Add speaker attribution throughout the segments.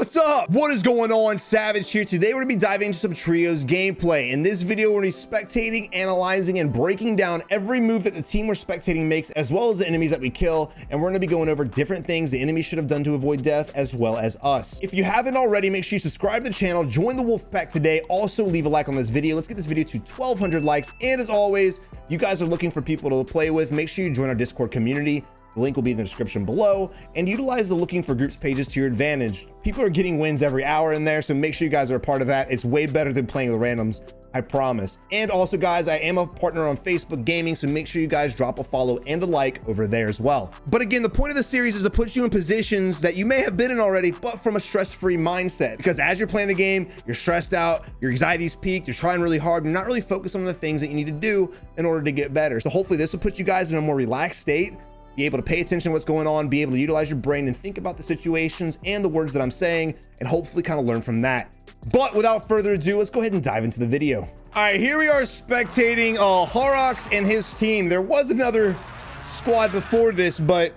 Speaker 1: What's up? What is going on? Savage here. Today we're gonna be diving into some trios gameplay. In this video, we're gonna be spectating, analyzing, and breaking down every move that the team we're spectating makes, as well as the enemies that we kill. And we're gonna be going over different things the enemy should have done to avoid death, as well as us. If you haven't already, make sure you subscribe to the channel, join the wolf pack today. Also leave a like on this video. Let's get this video to 1,200 likes. And as always, you guys are looking for people to play with, make sure you join our Discord community. The link will be in the description below, and utilize the looking for groups pages to your advantage. People are getting wins every hour in there, so make sure you guys are a part of that. It's way better than playing with randoms, I promise. And also guys, I am a partner on Facebook Gaming, so make sure you guys drop a follow and a like over there as well. But again, the point of the series is to put you in positions that you may have been in already, but from a stress-free mindset. Because as you're playing the game, you're stressed out, your anxiety's peaked, you're trying really hard, you're not really focused on the things that you need to do in order to get better. So hopefully this will put you guys in a more relaxed state, be able to pay attention to what's going on, be able to utilize your brain and think about the situations and the words that I'm saying, and hopefully kind of learn from that. But without further ado, let's go ahead and dive into the video. All right, here we are spectating Horrocks and his team. There was another squad before this, but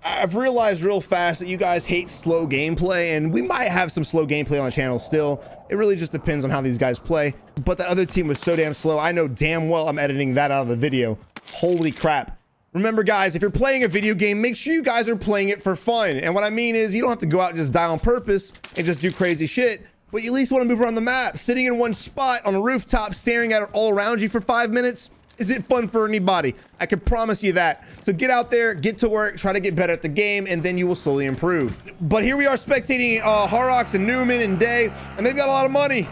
Speaker 1: I've realized real fast that you guys hate slow gameplay, and we might have some slow gameplay on the channel still. It really just depends on how these guys play. But the other team was so damn slow. I know damn well I'm editing that out of the video. Holy crap. Remember guys, if you're playing a video game, make sure you guys are playing it for fun. And what I mean is you don't have to go out and just die on purpose and just do crazy shit, but you at least want to move around the map. Sitting in one spot on a rooftop, staring at it all around you for 5 minutes isn't fun for anybody. I can promise you that. So get out there, get to work, try to get better at the game, and then you will slowly improve. But here we are spectating Horrocks and Newman and Day, and they've got a lot of money.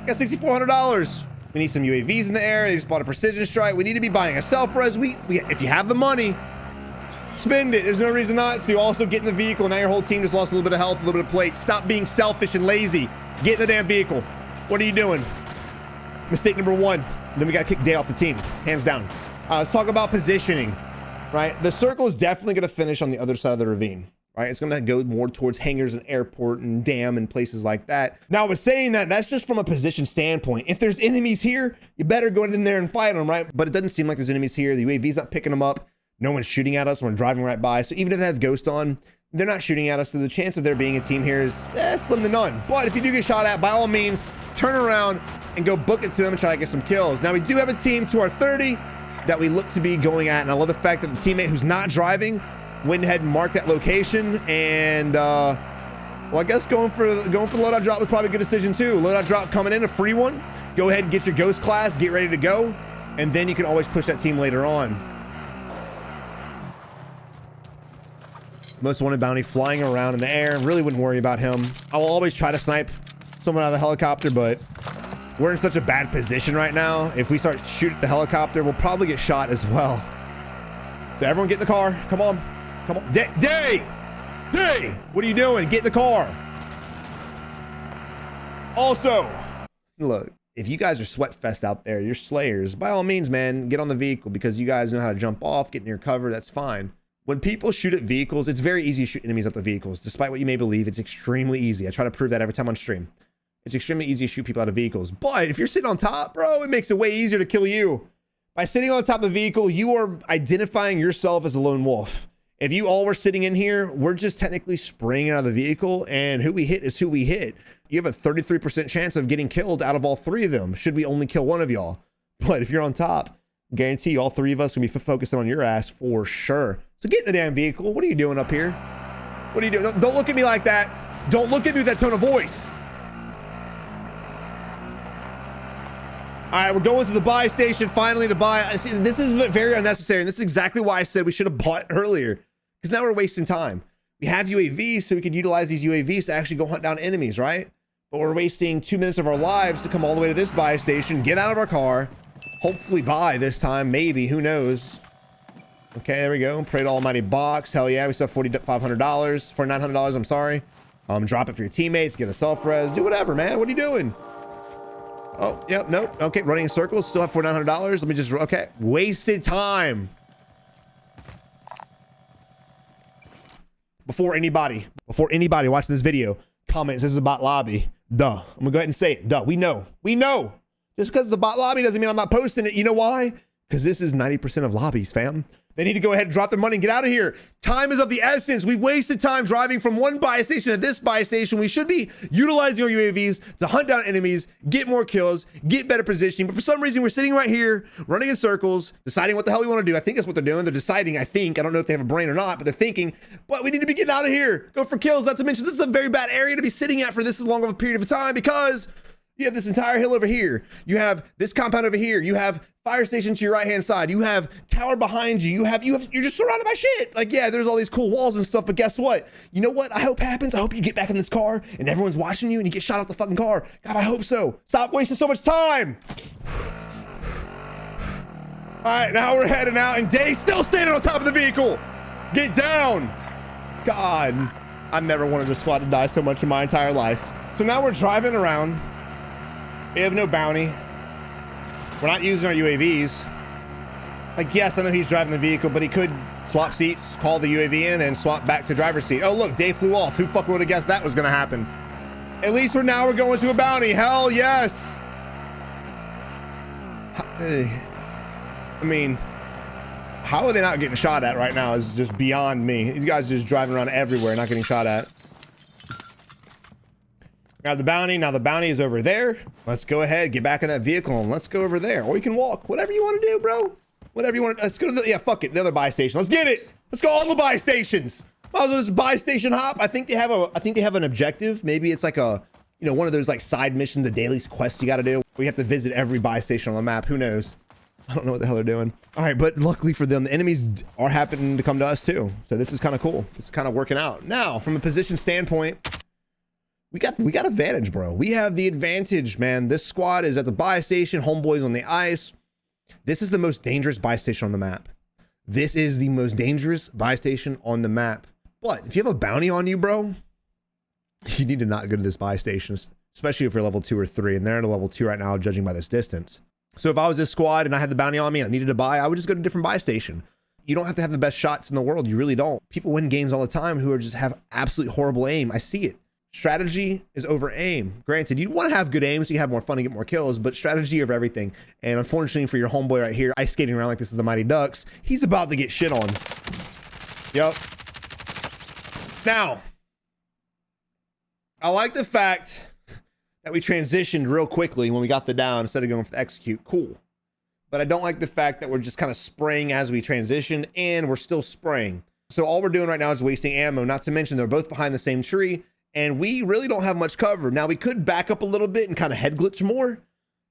Speaker 1: Got $6,400. We need some UAVs in the air. They just bought a precision strike. We need to be buying a self-res. If you have the money, spend it. There's no reason not to. Also get in the vehicle. Now your whole team just lost a little bit of health, a little bit of plate. Stop being selfish and lazy. Get in the damn vehicle. What are you doing? Mistake number one. Then we got to kick Day off the team. Hands down. Let's talk about positioning, right? The circle is definitely going to finish on the other side of the ravine. Right, it's going to go more towards hangars and airport and dam and places like that. Now, with saying that, that's just from a position standpoint. If there's enemies here, you better go in there and fight them, right? But it doesn't seem like there's enemies here. The UAV's not picking them up. No one's shooting at us. We're driving right by. So even if they have Ghost on, they're not shooting at us. So the chance of there being a team here is slim to none. But if you do get shot at, by all means, turn around and go book it to them and try to get some kills. Now, we do have a team to our 30 that we look to be going at. And I love the fact that the teammate who's not driving went ahead and marked that location, and well, I guess going for the loadout drop was probably a good decision too. Loadout drop coming in, a free one. Go ahead and get your ghost class, get ready to go, and then you can always push that team later on. Most wanted bounty flying around in the air. Really wouldn't worry about him. I will always try to snipe someone out of the helicopter, but we're in such a bad position right now. If we start shooting at the helicopter, we'll probably get shot as well. So everyone get in the car. Come on. Come on. Day! What are you doing? Get in the car. Also, look, if you guys are sweat fest out there, you're slayers, by all means, man, get on the vehicle because you guys know how to jump off, get near cover. That's fine. When people shoot at vehicles, it's very easy to shoot enemies at the vehicles. Despite what you may believe, it's extremely easy. I try to prove that every time on stream. It's extremely easy to shoot people out of vehicles. But if you're sitting on top, bro, it makes it way easier to kill you. By sitting on top of the vehicle, you are identifying yourself as a lone wolf. If you all were sitting in here, we're just technically spraying out of the vehicle, and who we hit is who we hit. You have a 33% chance of getting killed out of all three of them, should we only kill one of y'all. But if you're on top, guarantee you all three of us will be focusing on your ass for sure. So get in the damn vehicle. What are you doing up here? What are you doing? Don't look at me like that. Don't look at me with that tone of voice. All right, we're going to the buy station finally to buy. See, this is very unnecessary, and this is exactly why I said we should have bought earlier, because now we're wasting time. We have UAVs, so we could utilize these UAVs to actually go hunt down enemies, right? But we're wasting 2 minutes of our lives to come all the way to this buy station, get out of our car, hopefully buy this time, maybe, who knows? Okay, there we go. Pray to Almighty box. Hell yeah, we still have $4,500, $4,900, I'm sorry. Drop it for your teammates, get a self-res, do whatever, man. What are you doing? Oh, yep, nope. Okay, running in circles, still have $4,900. Let me just, okay. Wasted time. Before anybody watching this video comments, this is a bot lobby. Duh. I'm gonna go ahead and say it. Duh. We know. Just because it's a bot lobby doesn't mean I'm not posting it. You know why? because this is 90% of lobbies, fam. They need to go ahead and drop their money and get out of here. Time is of the essence. We've wasted time driving from one buy station to this buy station. We should be utilizing our UAVs to hunt down enemies, get more kills, get better positioning. But for some reason, we're sitting right here, running in circles, deciding what the hell we want to do. I think that's what they're doing. They're deciding, I think. I don't know if they have a brain or not, but they're thinking, but we need to be getting out of here. Go for kills. Not to mention, this is a very bad area to be sitting at for this long of a period of time because you have this entire hill over here. You have this compound over here. You have fire station to your right hand side. You have tower behind you. You're just surrounded by shit. Like, yeah, there's all these cool walls and stuff, but guess what? You know what I hope happens? I hope you get back in this car and everyone's watching you and you get shot out the fucking car. God, I hope so. Stop wasting so much time. All right, now we're heading out and Day's still standing on top of the vehicle. Get down. God, I've never wanted a squad to die so much in my entire life. So now we're driving around. We have no bounty. We're not using our UAVs. Like, yes, I know he's driving the vehicle, but he could swap seats, call the UAV in, and swap back to driver's seat. Oh, look, Dave flew off. Who fucking would have guessed that was going to happen? At least we're going to a bounty. Hell yes. I mean, how are they not getting shot at right now is just beyond me. These guys are just driving around everywhere, not getting shot at. Grab the bounty. Now the bounty is over there. Let's go ahead, get back in that vehicle, and let's go over there. Or you can walk. Whatever you want to do, bro. Whatever you want to. Let's go to the, yeah, fuck it. The other buy station. Let's get it. Let's go all the buy stations. Might as well just buy station hop. I think they have an objective. Maybe it's like a, you know, one of those like side missions, the daily quest you got to do. We have to visit every buy station on the map. Who knows? I don't know what the hell they're doing. All right, but luckily for them, the enemies are happening to come to us too. So this is kind of cool. It's kind of working out. Now, from a position standpoint, we got advantage, bro. We have the advantage, man. This squad is at the buy station, homeboys on the ice. This is the most dangerous buy station on the map. This is the most dangerous buy station on the map. But if you have a bounty on you, bro, you need to not go to this buy station, especially if you're level 2 or 3, and they're at a level 2 right now, judging by this distance. So if I was this squad and I had the bounty on me and I needed to buy, I would just go to a different buy station. You don't have to have the best shots in the world. You really don't. People win games all the time who are just have absolutely horrible aim. I see it. Strategy is over aim. Granted, you want to have good aim so you have more fun and get more kills, but strategy over everything. And unfortunately for your homeboy right here, ice skating around like this is the Mighty Ducks, he's about to get shit on. Yep. Now, I like the fact that we transitioned real quickly when we got the down instead of going for the execute. Cool. But I don't like the fact that we're just kind of spraying as we transition, and we're still spraying. So all we're doing right now is wasting ammo, not to mention they're both behind the same tree, and we really don't have much cover. Now, we could back up a little bit and kind of head glitch more,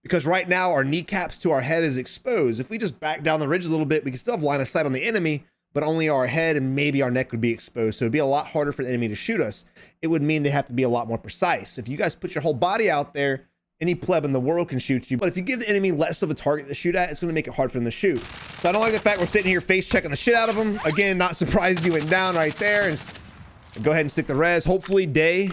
Speaker 1: because right now our kneecaps to our head is exposed. If we just back down the ridge a little bit, we can still have line of sight on the enemy, but only our head and maybe our neck would be exposed. So it'd be a lot harder for the enemy to shoot us. It would mean they have to be a lot more precise. If you guys put your whole body out there, any pleb in the world can shoot you. But if you give the enemy less of a target to shoot at, it's going to make it hard for them to shoot. So I don't like the fact we're sitting here face checking the shit out of them. Again, not surprised you went down right there. And go ahead and stick the res. Hopefully Day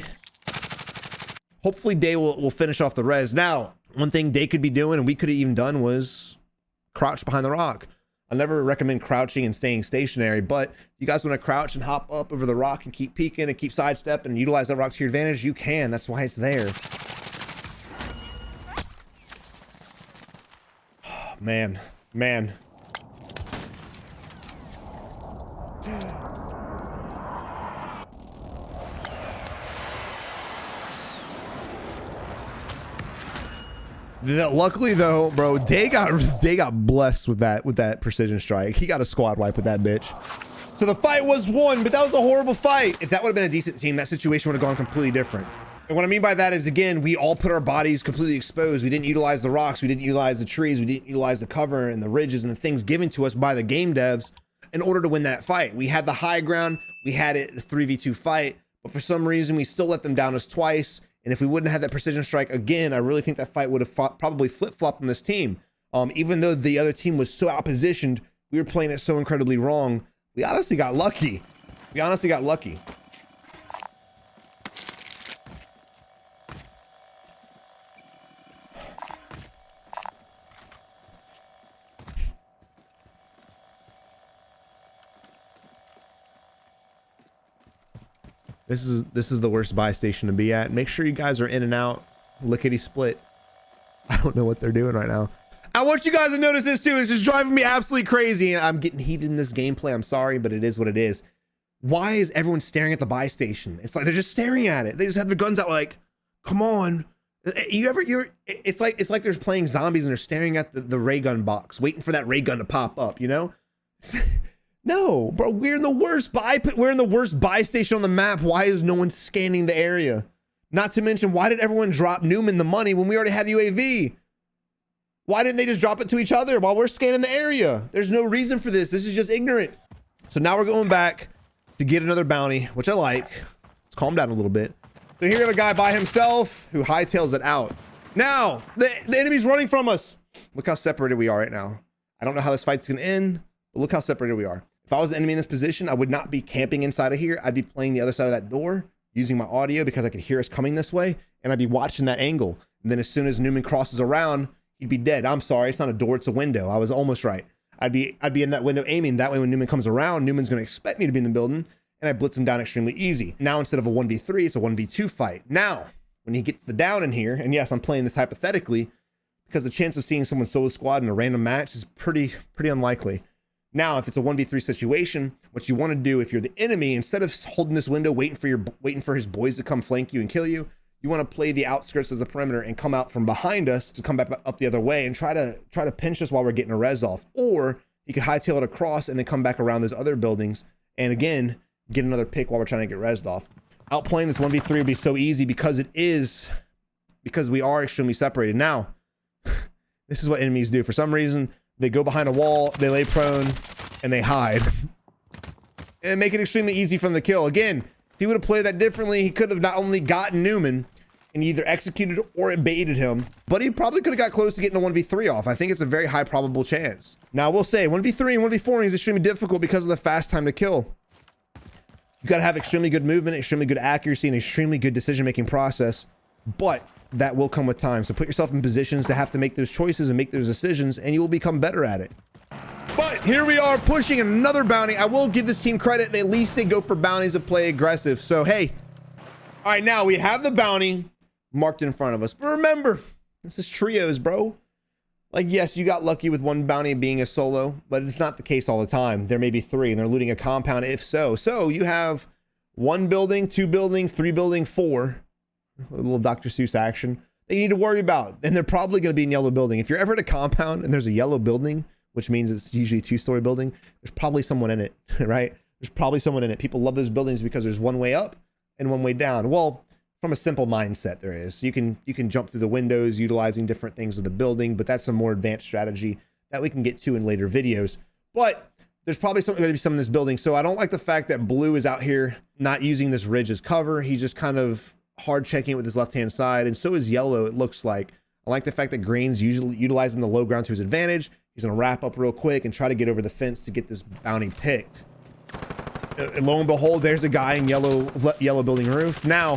Speaker 1: will finish off the res. Now, one thing Day could be doing, and we could have even done, was crouch behind the rock. I never recommend crouching and staying stationary, but if you guys want to crouch and hop up over the rock and keep peeking and keep sidestepping and utilize that rock to your advantage, you can. That's why it's there. Oh, man. Luckily though, bro, Day got blessed with that precision strike. He got a squad wipe with that bitch. So the fight was won, but that was a horrible fight. If that would have been a decent team, that situation would have gone completely different. And what I mean by that is, again, we all put our bodies completely exposed. We didn't utilize the rocks. We didn't utilize the trees. We didn't utilize the cover and the ridges and the things given to us by the game devs in order to win that fight. We had the high ground. We had it a 3v2 fight, but for some reason we still let them down us twice. And if we wouldn't have that precision strike again, I really think that fight would have probably flip-flopped on this team. Even though the other team was so outpositioned, we were playing it so incredibly wrong. We honestly got lucky. This is the worst buy station to be at. Make sure you guys are in and out. Lickety split. I don't know what they're doing right now. I want you guys to notice this too. It's just driving me absolutely crazy. And I'm getting heated in this gameplay. I'm sorry, but it is what it is. Why is everyone staring at the buy station? It's like they're just staring at it. They just have their guns out like, come on. It's like they're playing zombies and they're staring at the ray gun box, waiting for that ray gun to pop up, you know? No, bro, we're in the worst buy station on the map. Why is no one scanning the area? Not to mention, why did everyone drop Newman the money when we already had UAV? Why didn't they just drop it to each other while we're scanning the area? There's no reason for this. This is just ignorant. So now we're going back to get another bounty, which I like. Let's calm down a little bit. So here we have a guy by himself who hightails it out. Now, the enemy's running from us. Look how separated we are right now. I don't know how this fight's gonna end, but look how separated we are. If I was the enemy in this position, I would not be camping inside of here. I'd be playing the other side of that door, using my audio because I could hear us coming this way, and I'd be watching that angle. And then as soon as Newman crosses around, he'd be dead. I'm sorry, it's not a door, it's a window. I was almost right. I'd be in that window aiming. That way when Newman comes around, Newman's gonna expect me to be in the building, and I blitz him down extremely easy. Now, instead of a 1v3, it's a 1v2 fight. Now, when he gets the down in here, and yes, I'm playing this hypothetically, because the chance of seeing someone solo squad in a random match is pretty unlikely. Now, if it's a 1v3 situation, what you want to do if you're the enemy, instead of holding this window, waiting for his boys to come flank you and kill you, you want to play the outskirts of the perimeter and come out from behind us to come back up the other way and try to pinch us while we're getting a res off. Or you could hightail it across and then come back around those other buildings and again get another pick while we're trying to get resed off. Outplaying this 1v3 would be so easy because we are extremely separated. Now, this is what enemies do. For some reason, they go behind a wall, they lay prone, and they hide. And make it extremely easy for them to kill. Again, if he would have played that differently, he could have not only gotten Newman and either executed or it baited him, but he probably could have got close to getting a 1v3 off. I think it's a very high probable chance. Now, we'll say 1v3 and 1v4 is extremely difficult because of the fast time to kill. You got to have extremely good movement, extremely good accuracy, and extremely good decision-making process, but that will come with time. So put yourself in positions to have to make those choices and make those decisions, and you will become better at it. But here we are pushing another bounty. I will give this team credit. At least they go for bounties and play aggressive. So, hey, all right, now we have the bounty marked in front of us. But remember, this is trios, bro. Like, yes, you got lucky with one bounty being a solo, but it's not the case all the time. There may be three, and they're looting a compound if so. So you have 1 building, 2 building, 3 building, 4. A little Dr. Seuss action that you need to worry about. And they're probably going to be in yellow building. If you're ever at a compound and there's a yellow building, which means it's usually a 2-story building, there's probably someone in it, right? There's probably someone in it. People love those buildings because there's one way up and one way down. Well, from a simple mindset, there is. You can jump through the windows utilizing different things of the building, but that's a more advanced strategy that we can get to in later videos. But there's probably going to be some in this building. So I don't like the fact that Blue is out here not using this ridge as cover. He's just kind of hard checking it with his left-hand side, and so is Yellow, it looks like. I like the fact that Green's usually utilizing the low ground to his advantage. He's going to wrap up real quick and try to get over the fence to get this bounty picked. Lo and behold, there's a guy in yellow building roof. Now,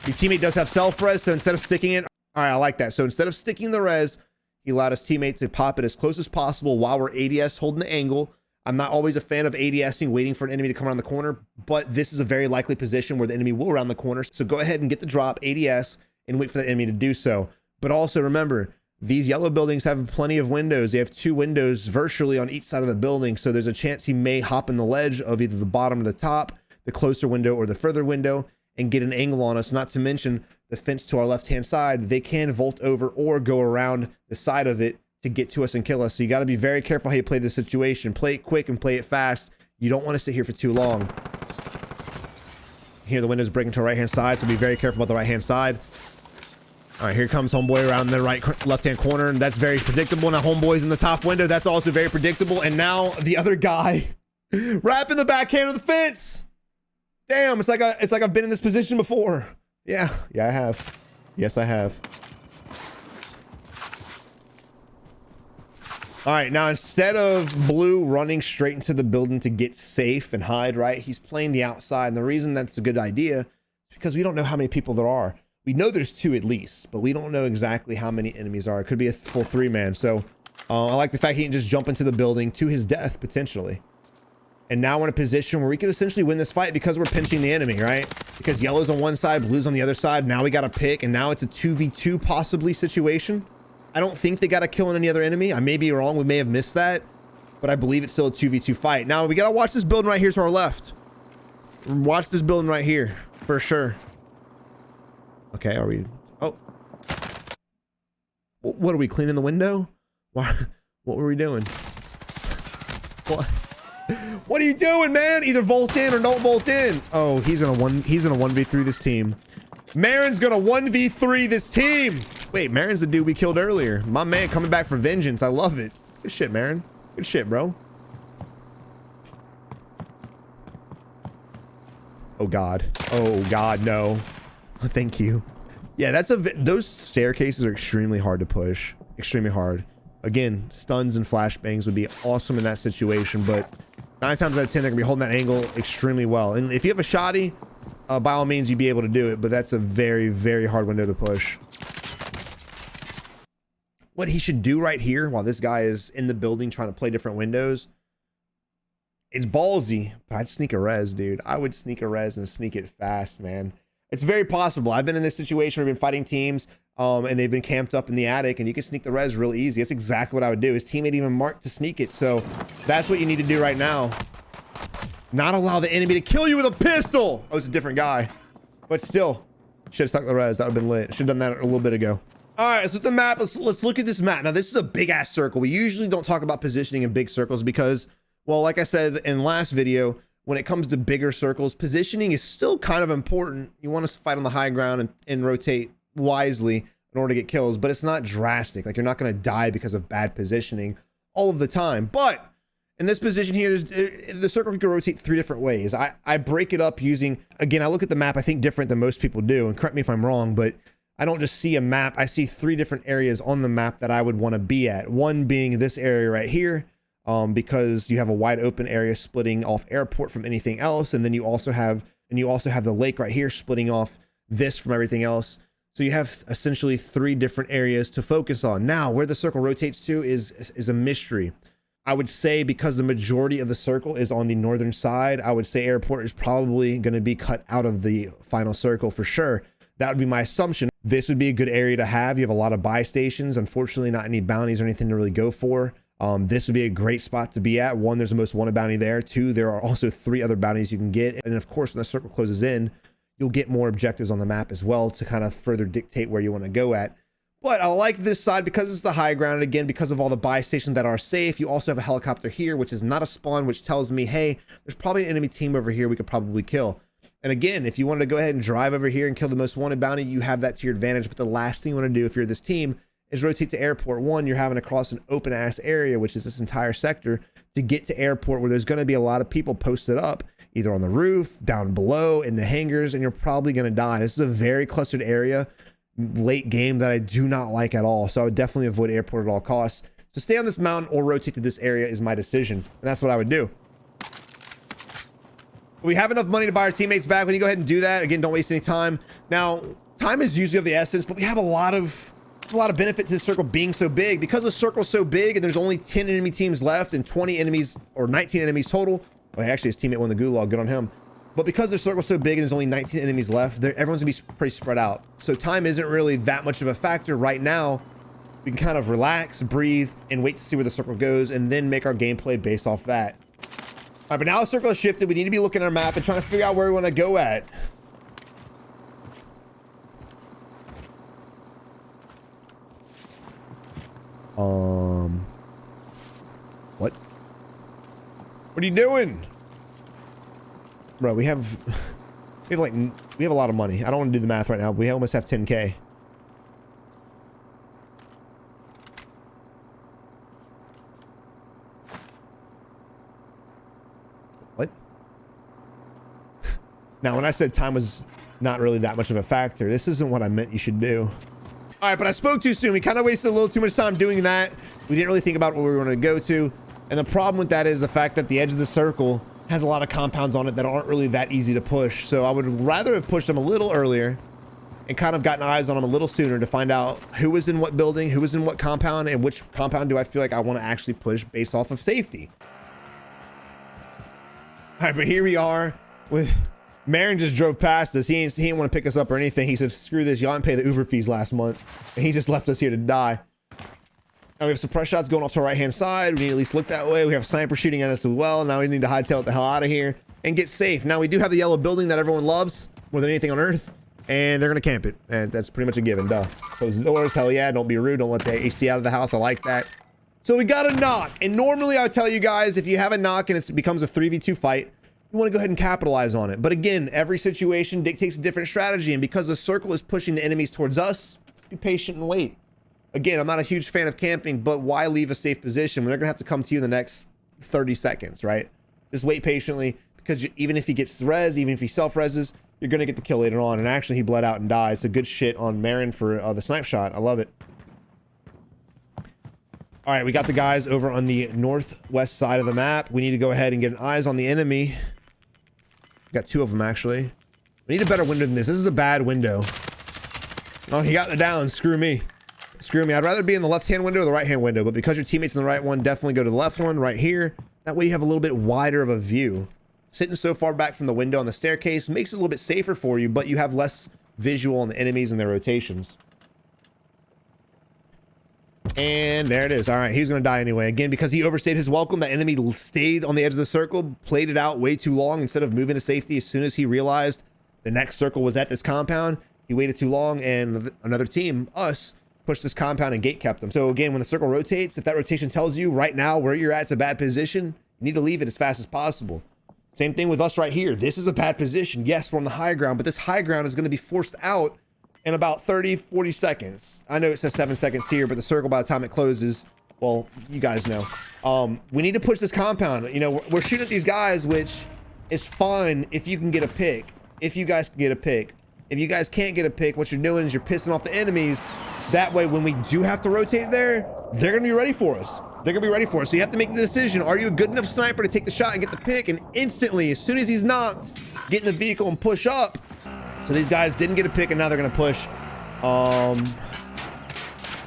Speaker 1: your teammate does have self-res, so instead of sticking it... All right, I like that. So instead of sticking the res, he allowed his teammate to pop it as close as possible while we're ADS holding the angle. I'm not always a fan of ADSing, waiting for an enemy to come around the corner, but this is a very likely position where the enemy will round the corner. So go ahead and get the drop, ADS, and wait for the enemy to do so. But also remember, these yellow buildings have plenty of windows. They have 2 windows virtually on each side of the building. So there's a chance he may hop in the ledge of either the bottom or the top, the closer window or the further window, and get an angle on us. Not to mention the fence to our left-hand side. They can vault over or go around the side of it to get to us and kill us. So you got to be very careful how you play this situation. Play it quick and play it fast. You don't want to sit here for too long. Here the window's breaking to our right-hand side, so be very careful about the right-hand side. All right, here comes homeboy around the left-hand corner, and that's very predictable. Now homeboy's in the top window. That's also very predictable. And now the other guy wrapping the backhand of the fence. Damn, it's like I've been in this position before. Yeah, I have. Yes, I have. All right, now instead of Blue running straight into the building to get safe and hide, right, he's playing the outside. And the reason that's a good idea is because we don't know how many people there are. We know there's 2 at least, but we don't know exactly how many enemies are. It could be a full 3-man. So I like the fact he can just jump into the building to his death, potentially. And now we're in a position where we could essentially win this fight because we're pinching the enemy, right? Because Yellow's on one side, Blue's on the other side. Now we got to pick, and now it's a 2v2 possibly situation. I don't think they got a kill on any other enemy. I may be wrong. We may have missed that, but I believe it's still a 2v2 fight. Now we got to watch this building right here to our left. Watch this building right here for sure. Okay, are we? Oh, what are we cleaning the window? What were we doing? What are you doing, man? Either volt in or don't volt in. Oh, he's gonna 1v3 this team. Marin's gonna 1v3 this team. Wait, Marin's the dude we killed earlier. My man coming back for vengeance. I love it. Good shit, Marin. Good shit, bro. Oh God. Oh God, no. Thank you. Yeah, those staircases are extremely hard to push. Extremely hard. Again, stuns and flashbangs would be awesome in that situation, but 9 times out of 10, they're gonna be holding that angle extremely well. And if you have a shoddy, by all means, you'd be able to do it, but that's a very, very hard window to push. What he should do right here, while this guy is in the building trying to play different windows, it's ballsy, but I'd sneak a res, dude. I would sneak a res and sneak it fast, man. It's very possible. I've been in this situation where we've been fighting teams, and they've been camped up in the attic, and you can sneak the res real easy. That's exactly what I would do. His teammate even marked to sneak it, so that's what you need to do right now. Not allow the enemy to kill you with a pistol. Oh, it's a different guy, but still, should have stuck the res. That would have been lit. Should have done that a little bit ago. All right, so the map. Let's look at this map. Now, this is a big ass circle. We usually don't talk about positioning in big circles because, well, like I said in the last video, when it comes to bigger circles, positioning is still kind of important. You want to fight on the high ground and rotate wisely in order to get kills, but it's not drastic. Like, you're not going to die because of bad positioning all of the time. But in this position here, the circle can rotate 3 different ways. I break it up using, again, I look at the map, I think different than most people do, and correct me if I'm wrong, but I don't just see a map. I see 3 different areas on the map that I would want to be at. One being this area right here, because you have a wide open area splitting off airport from anything else, and then you also have the lake right here splitting off this from everything else. So you have essentially 3 different areas to focus on. Now, where the circle rotates to is a mystery. I would say because the majority of the circle is on the northern side, I would say airport is probably going to be cut out of the final circle for sure. That would be my assumption. This would be a good area to have. You have a lot of buy stations. Unfortunately, not any bounties or anything to really go for. This would be a great spot to be at. 1, there's the most wanted bounty there. 2, there are also 3 other bounties you can get. And of course, when the circle closes in, you'll get more objectives on the map as well to kind of further dictate where you want to go at. But I like this side because it's the high ground. And again, because of all the buy stations that are safe. You also have a helicopter here, which is not a spawn, which tells me, hey, there's probably an enemy team over here we could probably kill. And again, if you wanted to go ahead and drive over here and kill the most wanted bounty, you have that to your advantage. But the last thing you want to do if you're this team is rotate to airport. 1, you're having to cross an open ass area, which is this entire sector, to get to airport where there's going to be a lot of people posted up, either on the roof, down below, in the hangars, and you're probably going to die. This is a very clustered area, late game, that I do not like at all. So I would definitely avoid airport at all costs. So stay on this mountain or rotate to this area is my decision. And that's what I would do. We have enough money to buy our teammates back. When you go ahead and do that, again, don't waste any time. Now, time is usually of the essence, but we have a lot of benefit to this circle being so big. Because the circle's so big and there's only 10 enemy teams left and 20 enemies or 19 enemies total. Well, actually, his teammate won the gulag. Good on him. But because the circle's so big and there's only 19 enemies left, everyone's gonna be pretty spread out. So time isn't really that much of a factor right now. We can kind of relax, breathe, and wait to see where the circle goes, and then make our gameplay based off that. All right, but now the circle has shifted. We need to be looking at our map and trying to figure out where we want to go at. What? What are you doing? Bro, we have a lot of money. I don't want to do the math right now, but we almost have 10K. What? Now, when I said time was not really that much of a factor, this isn't what I meant you should do. All right, but I spoke too soon. We kind of wasted a little too much time doing that. We didn't really think about where we wanted to go to. And the problem with that is the fact that the edge of the circle has a lot of compounds on it that aren't really that easy to push. So I would rather have pushed them a little earlier and kind of gotten eyes on them a little sooner to find out who was in what building, who was in what compound, and which compound do I feel like I want to actually push based off of safety. All right, but here we are with Marin just drove past us. He didn't want to pick us up or anything. He said, screw this, y'all didn't pay the Uber fees last month. And he just left us here to die. Now we have suppress shots going off to our right-hand side. We need to at least look that way. We have sniper shooting at us as well. Now we need to hightail it the hell out of here and get safe. Now we do have the yellow building that everyone loves more than anything on earth, and they're gonna camp it, and that's pretty much a given. Duh. Close the doors. Hell yeah. Don't be rude. Don't let the AC out of the house. I like that. So we got a knock, and normally I would tell you guys, if you have a knock and it becomes a 3v2 fight, you want to go ahead and capitalize on it. But again, every situation dictates a different strategy, and because the circle is pushing the enemies towards us, be patient and wait. Again, I'm not a huge fan of camping, but why leave a safe position when they're gonna have to come to you in the next 30 seconds, right? Just wait patiently, because even if he gets res, even if he self-reses, you're gonna get the kill later on. And actually, he bled out and died. So good shit on Marin for the snipe shot. I love it. All right, we got the guys over on the northwest side of the map. We need to go ahead and get an eyes on the enemy. We got two of them, actually. We need a better window than this. This is a bad window. Oh, he got it down. Screw me. Screw me. I'd rather be in the left-hand window or the right-hand window, but because your teammate's in the right one, definitely go to the left one right here. That way you have a little bit wider of a view. Sitting so far back from the window on the staircase makes it a little bit safer for you, but you have less visual on the enemies and their rotations. And there it is. All right, he's going to die anyway. Again, because he overstayed his welcome, that enemy stayed on the edge of the circle, played it out way too long instead of moving to safety. As soon as he realized the next circle was at this compound, he waited too long, and another team, us, pushed this compound and gate kept them. So again, when the circle rotates, if that rotation tells you right now where you're at is a bad position, you need to leave it as fast as possible. Same thing with us right here. This is a bad position. Yes, we're on the high ground, but this high ground is going to be forced out in about 30-40 seconds. I know it says 7 seconds here, but the circle by the time it closes, well, you guys know. We need to push this compound. You know, we're shooting at these guys, which is fine if you can get a pick. If you guys can get a pick. If you guys can't get a pick, what you're doing is you're pissing off the enemies. That way, when we do have to rotate there, they're going to be ready for us. They're going to be ready for us. So you have to make the decision. Are you a good enough sniper to take the shot and get the pick? And instantly, as soon as he's knocked, get in the vehicle and push up. So these guys didn't get a pick, and now they're going to push.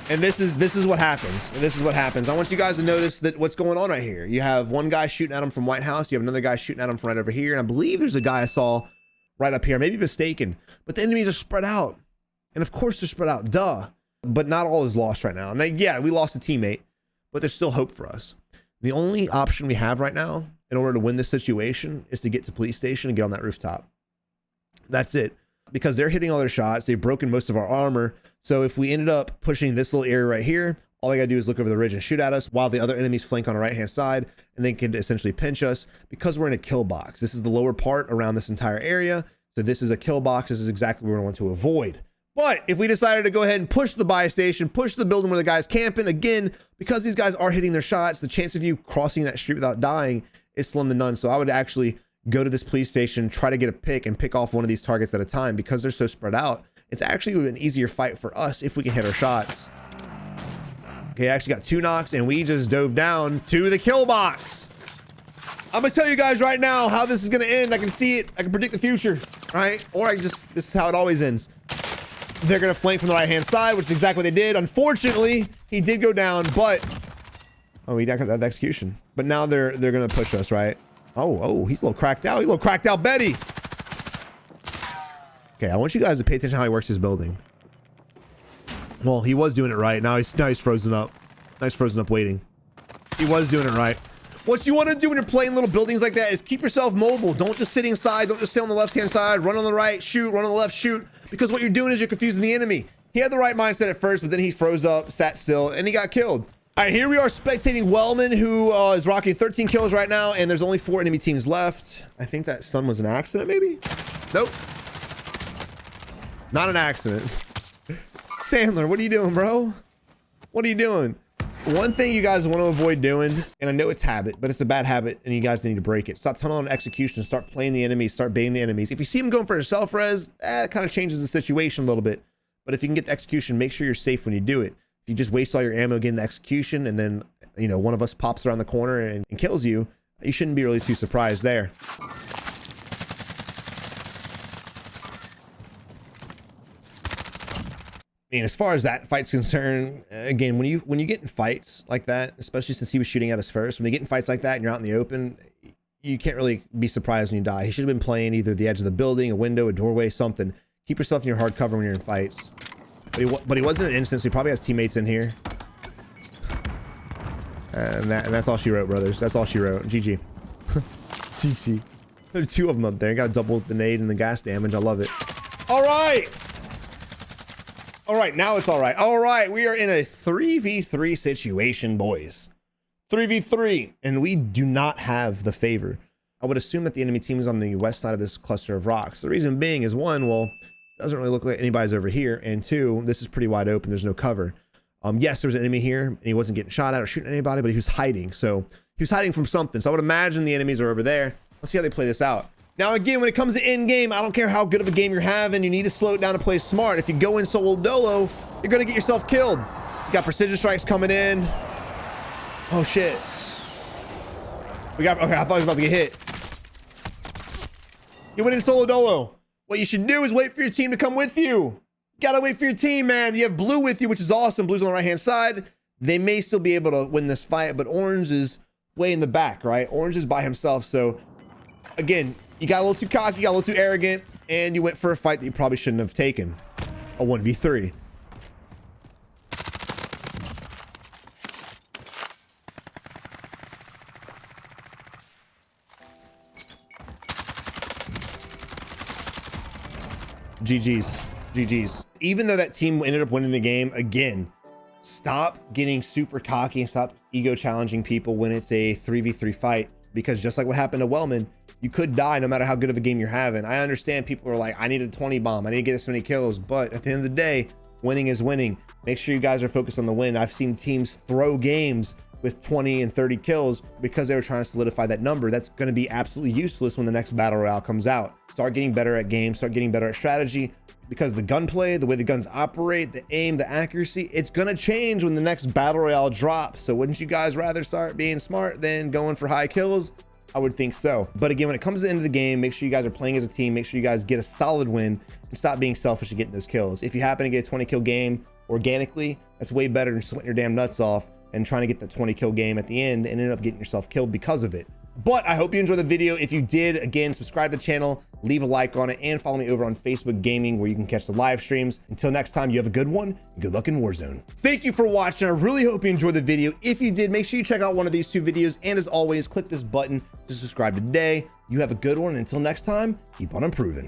Speaker 1: And this is what happens. And this is what happens. I want you guys to notice that what's going on right here. You have one guy shooting at him from White House. You have another guy shooting at him from right over here. And I believe there's a guy I saw right up here. I may be mistaken. But the enemies are spread out. And of course they're spread out. Duh. But not all is lost right now. Now, yeah, we lost a teammate, but there's still hope for us. The only option we have right now in order to win this situation is to get to police station and get on that rooftop. That's it. Because they're hitting all their shots. They've broken most of our armor. So if we ended up pushing this little area right here, all they gotta do is look over the ridge and shoot at us while the other enemies flank on our right-hand side, and they can essentially pinch us because we're in a kill box. This is the lower part around this entire area. So this is a kill box. This is exactly what we want to avoid. But if we decided to go ahead and push the buy station, push the building where the guy's camping, again, because these guys are hitting their shots, the chance of you crossing that street without dying is slim to none. So I would actually go to this police station, try to get a pick and pick off one of these targets at a time. Because they're so spread out, it's actually an easier fight for us if we can hit our shots. Okay, I actually got 2 knocks and we just dove down to the kill box. I'm gonna tell you guys right now how this is gonna end. I can see it. I can predict the future, right? Or this is how it always ends. They're going to flank from the right-hand side, which is exactly what they did. Unfortunately, he did go down, but... Oh, he got that execution. But now they're going to push us, right? Oh, he's a little cracked out. He's a little cracked out Betty. Okay, I want you guys to pay attention to how he works his building. Well, he was doing it right. Now he's frozen up. Nice frozen up waiting. He was doing it right. What you want to do when you're playing little buildings like that is keep yourself mobile. Don't just sit inside. Don't just sit on the left-hand side. Run on the right, shoot. Run on the left, shoot. Because what you're doing is you're confusing the enemy. He had the right mindset at first, but then he froze up, sat still, and he got killed. All right, here we are spectating Wellman, who is rocking 13 kills right now, and there's only 4 enemy teams left. I think that stun was an accident, maybe? Nope. Not an accident. Sandler, what are you doing, bro? What are you doing? One thing you guys want to avoid doing, and I know it's habit, but it's a bad habit, and you guys need to break it. Stop tunneling on execution. Start playing the enemies. Start baiting the enemies. If you see them going for a self-res, it kind of changes the situation a little bit. But if you can get the execution, make sure you're safe when you do it. If you just waste all your ammo getting the execution, and then, you know, one of us pops around the corner and kills you, you shouldn't be really too surprised there. I mean, as far as that fight's concerned, again, when you get in fights like that, especially since he was shooting at us first, when you get in fights like that and you're out in the open, you can't really be surprised when you die. He should have been playing either the edge of the building, a window, a doorway, something. Keep yourself in your hard cover when you're in fights. But he wasn't an instance. He probably has teammates in here. And that's all she wrote, brothers. That's all she wrote. GG. GG. There's 2 of them up there. Got to double the nade and the gas damage. I love it. All right. All right. Now it's all right. All right. We are in a 3v3 situation, boys. 3v3. And we do not have the favor. I would assume that the enemy team is on the west side of this cluster of rocks. The reason being is 1, well, it doesn't really look like anybody's over here. And 2, this is pretty wide open. There's no cover. Yes, there was an enemy here and he wasn't getting shot at or shooting anybody, but he was hiding. So he was hiding from something. So I would imagine the enemies are over there. Let's see how they play this out. Now, again, when it comes to in game, I don't care how good of a game you're having. You need to slow it down and play smart. If you go in solo dolo, you're going to get yourself killed. You got precision strikes coming in. Oh, shit. Okay, I thought he was about to get hit. You went in solo dolo. What you should do is wait for your team to come with you. Gotta wait for your team, man. You have blue with you, which is awesome. Blue's on the right hand side. They may still be able to win this fight, but orange is way in the back, right? Orange is by himself. So again, you got a little too cocky, you got a little too arrogant, and you went for a fight that you probably shouldn't have taken. A 1v3. GG's. Even though that team ended up winning the game, again, stop getting super cocky and stop ego challenging people when it's a 3v3 fight, because just like what happened to Wellman, you could die no matter how good of a game you're having. I understand people are like, I need a 20 bomb, I need to get this many kills, but at the end of the day, winning is winning. Make sure you guys are focused on the win. I've seen teams throw games with 20 and 30 kills because they were trying to solidify that number. That's going to be absolutely useless when the next battle royale comes out. Start getting better at games, start getting better at strategy, because the gunplay, the way the guns operate, the aim, the accuracy, it's going to change when the next battle royale drops. So wouldn't you guys rather start being smart than going for high kills? I would think so. But again, when it comes to the end of the game, make sure you guys are playing as a team. Make sure you guys get a solid win and stop being selfish and getting those kills. If you happen to get a 20 kill game organically, that's way better than sweating your damn nuts off and trying to get the 20 kill game at the end and end up getting yourself killed because of it. But I hope you enjoyed the video. If you did, again, subscribe to the channel, leave a like on it, and follow me over on Facebook Gaming, where you can catch the live streams. Until next time, you have a good one, and good luck in Warzone. Thank you for watching. I really hope you enjoyed the video. If you did, make sure you check out one of these 2 videos, and as always, click this button to subscribe today. You have a good one. Until next time, keep on improving.